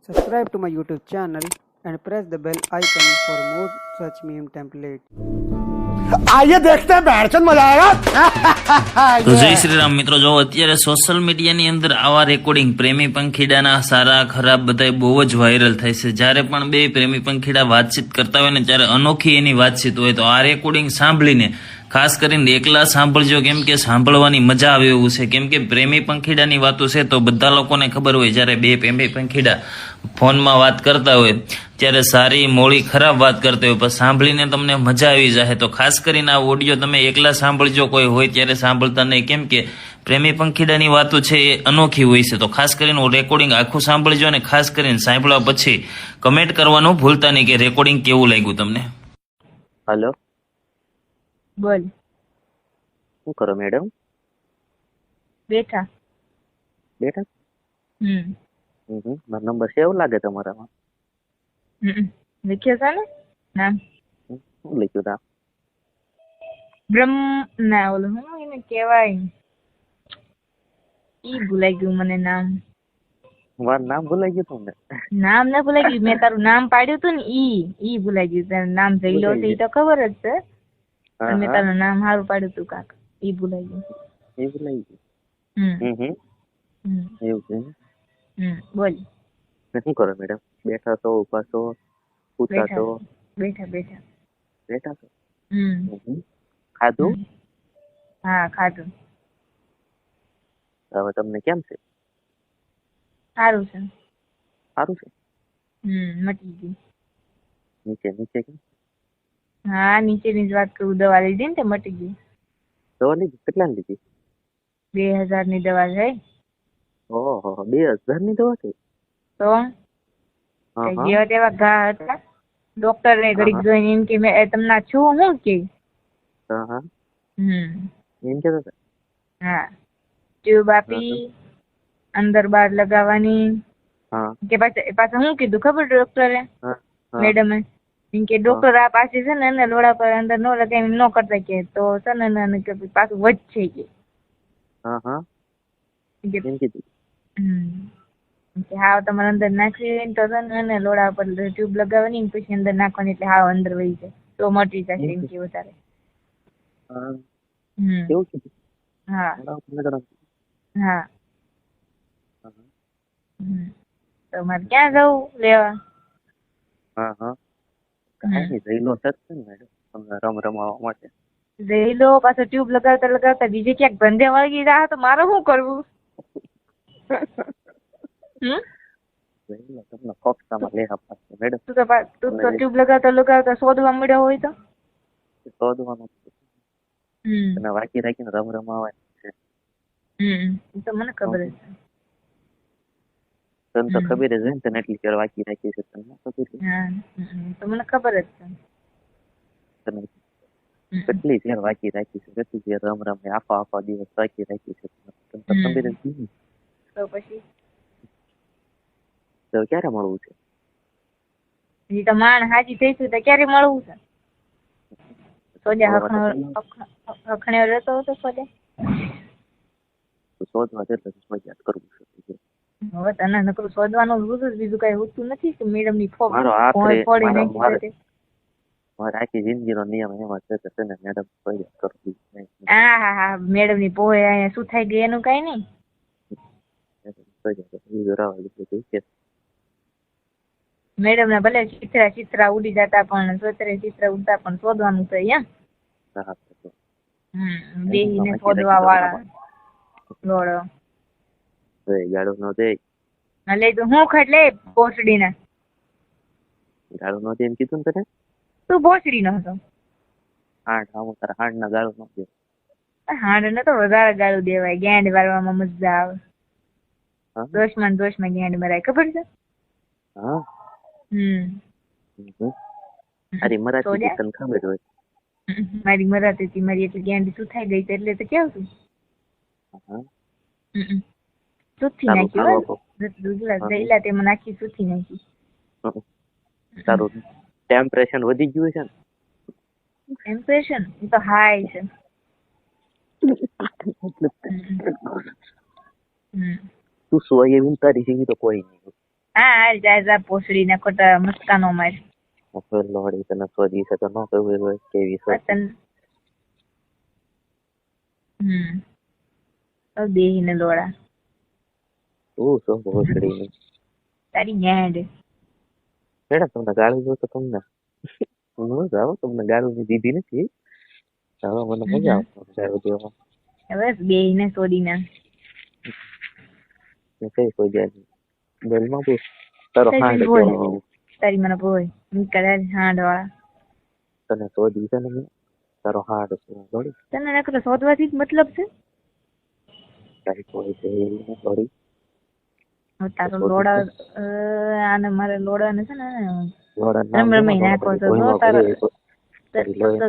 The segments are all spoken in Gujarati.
Subscribe to my YouTube channel and press the bell icon for more such meme templates. आइए देखते हैं बैठचंद मजा आएगा। તો જય શ્રી રામ મિત્રો, જો અત્યારે સોશિયલ મીડિયાની અંદર આવા રેકોર્ડિંગ પ્રેમી પંખીડાના સારા ખરાબ બધા બહુ જ વાયરલ થાય છે. જ્યારે પણ બે પ્રેમી પંખીડા વાતચીત કરતા હોય ને ત્યારે અનોખી એની વાતચીત હોય. તો આ રેકોર્ડિંગ સાંભળીને ખાસ કરીને એકલા સાંભળજો, કેમ કે સાંભળવાની મજા આવે એવું છે. કેમ કે પ્રેમી પંખીડાની વાતો છે તો બધા લોકોને ખબર હોય, જ્યારે બે પ્રેમી પંખીડા ફોનમાં વાત કરતા હોય ત્યારે સારી મોડી ખરાબ વાત કરતા હોય, પણ સાંભળીને તમને મજા આવી જાય. તો ખાસ કરીને આ ઓડિયો તમે એકલા સાંભળજો, કોઈ હોય ત્યારે સાંભળતા નહીં, કેમ કે પ્રેમી પંખીડાની વાતો છે એ અનોખી હોય છે. તો ખાસ કરીને રેકોર્ડિંગ આખું સાંભળજો અને ખાસ કરીને સાંભળવા પછી કમેન્ટ કરવાનું ભૂલતા નહીં કે રેકોર્ડિંગ કેવું લાગ્યું તમને. हेलो બોલ. શું કરો મેડમ? બેઠા. બેઠા? હમ મારો નંબર છે એવું લાગે તમારામાં? લખ્યો છે ને નામ? શું લખ્યું તા? બ્રહ્મ ના ઓલું હું એને કહેવાય, ઈ ભૂલાઈ ગયું મને નામ. મારું નામ ભૂલાઈ ગયું તમને? નામ ના ભૂલાઈ ગયું, મેં તારું નામ પાડ્યું હતું ને ઈ ભૂલાઈ ગયું. તારું નામ જઈલો છે ઈ તો ખબર જ છે, પણ મેં તારું નામ સારું પાડ્યું હતું કાક, ઈ ભૂલાઈ ગયું. એ ભૂલાઈ ગયું? એવું છે ને? બોલ. શું કરો મેડમ? બેઠા છો, ઉભા છો, પૂછા છો? બેઠા બેઠા. બેઠા છો? ખાધું? હા ખાધું. હવે તમને કેમ છે? સારું છે. સારું છે? મટી ગયું. નીચે નીચે કેમ? હા નીચેની જ વાત કરું, દવા લીધી ને તે મટી ગઈ. દવા લીધી? કેટલાની લીધી? 2000 ની દવા છે. ઓહો, 2000 ની દવા છે? તો જેવા તેવા ઘા હતા, ડોક્ટર ને ઘડીક જોઈને એમ કે મેં તમને છું હું કે એમ કેતા હતા? હા ટ્યુબ આપી અંદર બાર લગાવવાની કે પાછા શું કીધું ખબર ડોક્ટરે મેડમે એમ કે ડોક્ટર આ પાછી છે ને એને લોડા પર અંદર ન લગાવી ન કરતા કે તો છે ને કે પાછું વધશે કે હાવ તમારે અંદર નાખવી તો છે ને એને લોડા પર ટ્યુબ લગાવવાની પછી અંદર નાખવાની એટલે હાવ અંદર વહી જાય તો મટી જશે એમ કે વધારે. હા હા. તો મારે ક્યાં જવું લેવા? રમ રમાવા માટે જઈ લો, પાછો ટ્યુબ લગાવતા લગાવતા બીજે ક્યાંક ધંધે વળગી રહ્યા તો મારે શું કરવું? તમને ફોક્સામાં લેવા પડશે મેડમ. તું તો ટ્યુબ લગાવતા લગાવતા શોધવા મળ્યો હોય તો શોધવાનું અને વાંચી રાખીને રમ રમાવા છે. તો મને ખબર જ છે. તને તો ખબર જ હોય ને, તને એટલી વાર વાંચી રાખી છે. તને ખબર? તો મને ખબર જ છે. તને કેટલી વાર વાંચી રાખી છે, કેટલી વાર રમ રમે આખા દિવસ વાંચી રાખી છે. તને તો ખબર જ નહીં. તો પછી તો ક્યારે મળવું છે? હજી તો માણ હાજી થઈશું તો ક્યારે મળવું છે? સોજા હખણે રહેતો હતો સોજા. શોધવા જતો મજાક કરવું છે. હવે તને નકરું શોધવાનું બધું જ, બીજું કઈ હોતું નથી કે મેડમ ની મારો આખી જિંદગીનો નિયમ એમાં છે કે તને મેડમ મજાક કરવી. હા મેડમ ની પોહે અહીંયા શું થઈ ગઈ એનું કઈ નહીં. મેડમ ને ભલે ચિત્રા ઉડી જતા પણ ચિત્રા ઉડતા પણ શોધવાનું છે. બેહીને શોધવા વાળા લોડો ગાડો નો દે લે તું હું ખટલે ભોસડી ના ગાળો નો દે એમ કીધું ને તને. તું ભોસડી નો હતો. હાંડ ના ગાળો નો દે. હાંડ ને તો વધારે ગાળું દેવાય, ગેંડ વાળવામાં મજા આવે. દોષમાં ગેંડ મરાય, ખબર છે? અરે મરાઠી તને ખબર હોય. મારી મરાઠી હતી, મારી એટલે ગેંડ શું થઈ ગઈ એટલે તો કેવું છું સુથી નાખ્યું ગયેલા તેમાં નાખી સુથી નાખી. તારું ટેમ્પરેચર વધી ગયું છે ને? ટેમ્પરેચર એ તો હાઈ છે. તું સોય એવી તારી જેવી તો કોઈ નહીં. હા હાલ જાય જા પોસડી ને ખોટા મસ્કાનો માર લોડી તને શોધી છે તો ન કહ્યું હોય કેવી શોધ વતન બેહીને લોડા તું શું ભોસડી ની તારી ગાંડ મેડમ તમને ગાળું જો તો તમને મજા આવે તમને ગાળું ની દીધી નથી હવે મને મજા આવે ગાળું દેવા બસ બેહીને શોધી ના કઈ કોઈ જાય બેલમાં બહુ તારો હાંડ કેવો તારી મને બોય નીકળે હાંડ વાળા તને શોધી છે ને મેં તારો હાંડ છે થોડી તને નકરો શોધવાથી જ મતલબ છે તારી કોઈ છે એવી થોડી હવે તારો લોડા આને મારે લોડાને છે ને લોડા રમી નાખો તો જો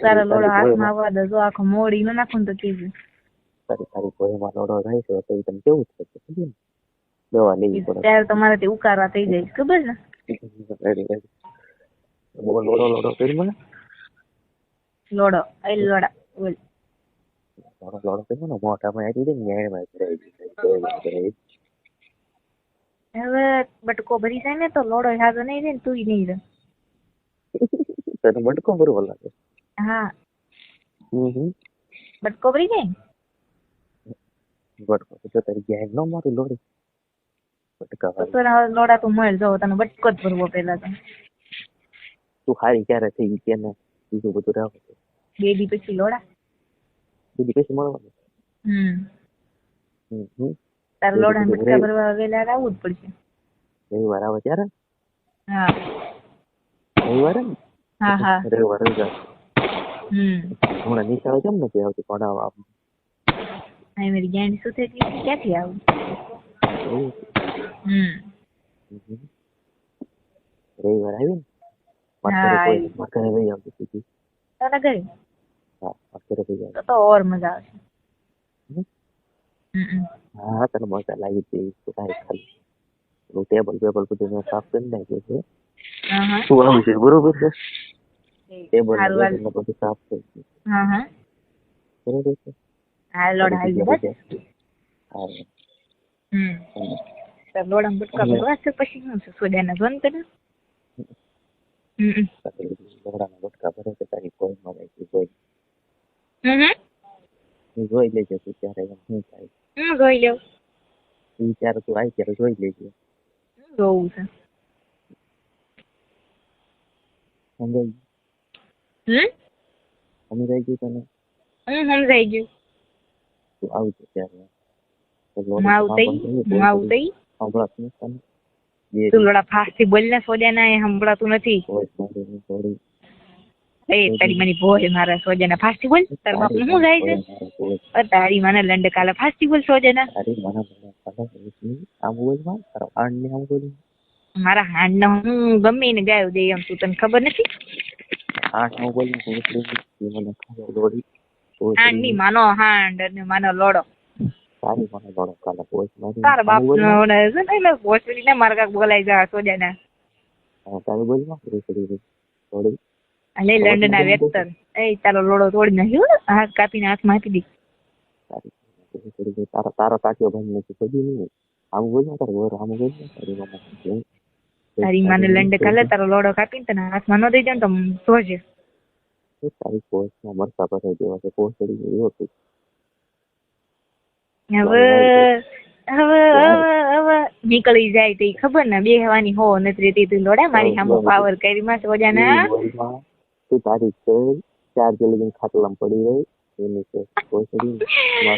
તારા લોડા હાથમાં આવવા દે જો આખો મોડી ન નાખો ને તો કીધું તારી કોઈમાં લોડો થાય છે તો તને કેવું થશે ખબર ને દવા લેવી પડે ત્યારે તમારાથી ઉકારવા થઈ જાય ખબર ને લોડો કરી મને લોડો લોડા બોલ લોડો કરી મને મોઢામાં આવી દે ન્યાયમાં હવે બટકો ભરી જાય ને તો લોડો સાદો નહીં રે ને તું નહીં રે તને બટકો ભરવો લાગે હા બટકો ભરી જાય બટકો તો તારી ગેંગ ન મારું લોડી બટકા તો લોડા તું મળ જો તને બટકો જ ભરવો પેલા તો તું હારી ક્યારે થઈ ગઈ કે ને બીજું બધું રાખ 2 દી પછી લોડા બીજી કઈ મળવાનું તાર લોડા બટકા ભરવા વેલા આવવું જ પડશે રવિવાર આવે ત્યારે હા રવિવારે ને હા હા રવિવાર રજા હમણાં નિશાળે કેમ નથી આવતી ભણાવવા હા મારી ગાંડી શું થઈ ગઈ ક્યાંથી આવું રવિવાર આવી ને મારે ઘરે આવતી સીધી તારા ઘરે હા મારે ઘરે તો ઓર મજા આવશે હા તને મજા લાગી હતી ખાલી ટેબલ બધું મેં સાફ કરી નાખ્યું છે તું આવી છે બરોબર છે ટેબલ બધું સાફ થઈ ગયું બરોબર છે હા લોડા આવી બસ તાર લોડા બટકા ભરવા છે પછી શું છે સોડાના જોન કરે લોડાના બટકા ભરે છે તારી કોઈ મળે છે જોઈ લેજે તું ત્યારે એમ શું થાય જોઈ લેવ ત્યારે તું આવી ત્યારે જોઈ લેજે જોવું છે સમજાઈ ગયું તને સમજાઈ ગયું તું આવજો ત્યારે તું લોડા ફાસ્ટથી બોલ ને સોજાના એ સંભળાતું નથી એ તારી મને ભોય મારા સોજાના ફાસ્ટથી બોલ તાર બાપ શું જાય છે તારી મને લંડ કાલે ફાસ્ટથી બોલ સોજાના મારા હાંડ ને હું ગમે ને ગાયો દે એમ તું તને ખબર નથી હાંડ ની માનો હાંડ ને માનો લોડો તારા બાપ નો ભોસડી ને મારા કાક બોલાઈ જા સોજાના અલે લંડ ના વેક્ટર એ તારો લોડો તોડી નાખ્યો હાથ કાપીને હાથમાં આપી દી તારો કાચો ભાઈ નથી ખોદી નહીં આમ બોલ ને તારો આમ બોલ તારી માને લંડ કાલે તારો લોડો કાપીને તને હાથમાં ન દઈ જાય ને તો જોજે તારી પોસ્ટમાં મરતા ભરાઈ દેવા છે પોસ્ટડી એવું હતું હવે નીકળી જાય તો ખબર ને બેહવાની હો નથી રહેતી તું લોડા મારી સામે પાવર કરી માં સોજાના તું તારી છે 4 જલ્દી ખાટલામાં પડી રહી એની છે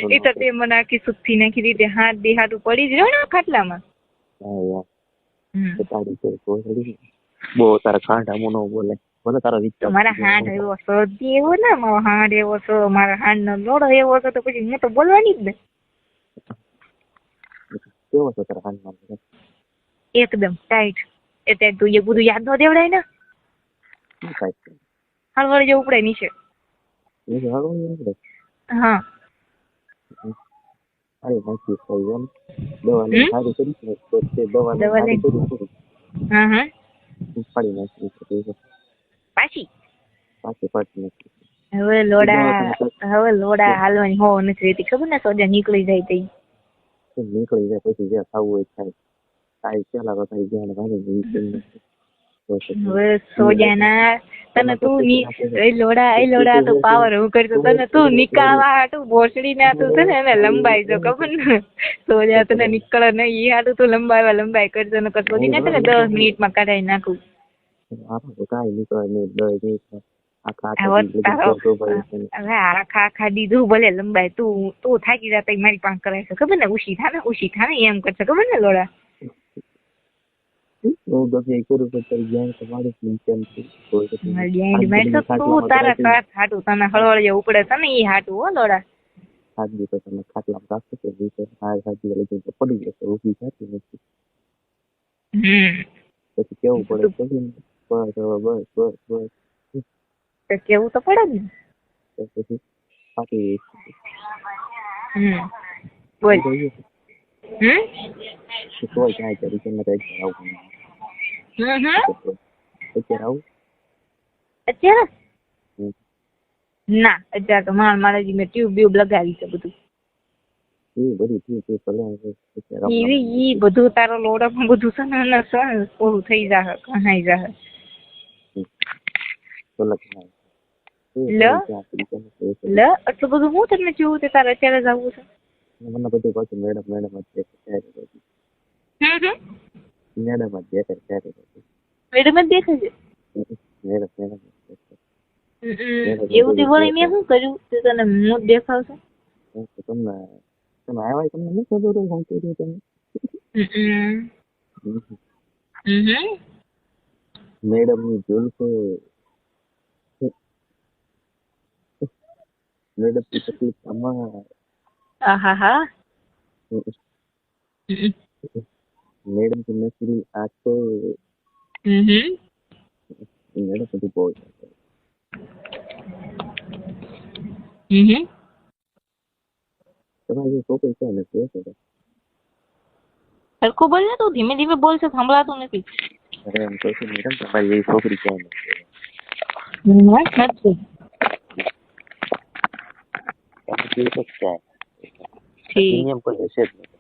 એ તો તે મને આખી સુખી નાખી દીધી હાથ દી હાથું પડી જ રહ્યો ને ખાટલામાં તારી છે બહુ તારા ખાંડા મુનો બોલે મને તારો વિચાર મારા હાંડ એવો શોધી એવો ને મારો હાંડ એવો છો મારા હાંડ નો લોડો એવો હતો તો પછી હું તો બોલવાની જ ને કેવો છે તારા હાંડ એકદમ ટાઈટ એટલે તું એ બધું યાદ ન દેવડાય ને હળવળ જેવું પડે નીચે હા અરે નાખી થઈ એમ દવા લઈ સારી કરી છે દવા લઈ હા હા પાડી નાખી પાછી નાખી હવે લોડા હાલવાની હો નથી રહેતી ખબર ને સોજા નીકળી જાય તઈ નીકળી જાય પછી જે ખાવું હોય થાય કાંઈ પેલા તો કાંઈ ધ્યાન વાળે નહીં. હવે સોજાના તને તું એ લોડા તો પાવર હું કરતો તને તું નીકળવા હાટું ભોસડી ના તું છે ને એને લંબાઈ જો ખબર ને સોજા તને નીકળે ને ઈ હાટું તું લંબાઈ કરજો ને કસોદી ના ને 10 મિનિટમાં કઢાઈ નાખું. આપણે તો કાંઈ નીકળે નહીં 10 મિનિટમાં. હવે આખા દીધું ભલે લંબાઈ તું થાકી જતા મારી પાસે કરાય છે ખબર ને ઉશી થા ને એમ કરશે ખબર ને લોડા. હું ગમે કરું તો તારી જ્ઞાન તો મારું જ તું તારા સાથ હાટું તને હળવળ ઉપડે છે ને ઈ હાટું હો લોડા. હાજી તો તમે ખાટલામાં રાખો તો હાજી લઈ તો પડી જશે ઊભી થતી નથી. પછી કેવું પડે બસ કેવું તો પડે ને પછી પાછી બોલ કોઈ કાંઈ કરી કે નથી આવું અત્યારે આવું અત્યારે ના અત્યારે તો મારે મેં ટ્યુબ લગાવી છે બધું એ બધી ઠીક ઈ બધું તારો લોડા બધું છે ને પૂરું થઈ જાહે કહાઈ જાહે. લ આટલું બધું હું તમને જોવું તે તારે અત્યારે જ આવવું છે. મને બધી પાછું મેડમ જ દેખાય મેડમ જ દેખાય એવું તે વળી મેં શું કર્યું તે તને હું જ દેખાવશે. તમે આવ્યા તમને નહીં ખબર હોય શું કર્યું તમે મેડમ ની જોઈ છે મેડમ ની તકલીફ આમાં આહા મેડમ की नौकरी आते મેડમ બધું બહુ તમારી છોકરી છે ને તે સરખું બોલ ને તું ધીમે ધીમે બોલ છે સંભળાતું નથી. અરે એમ કહું છું મેડમ તમારી છોકરી છે ને ઠીક એમ કોઈ હશે જ નહીં.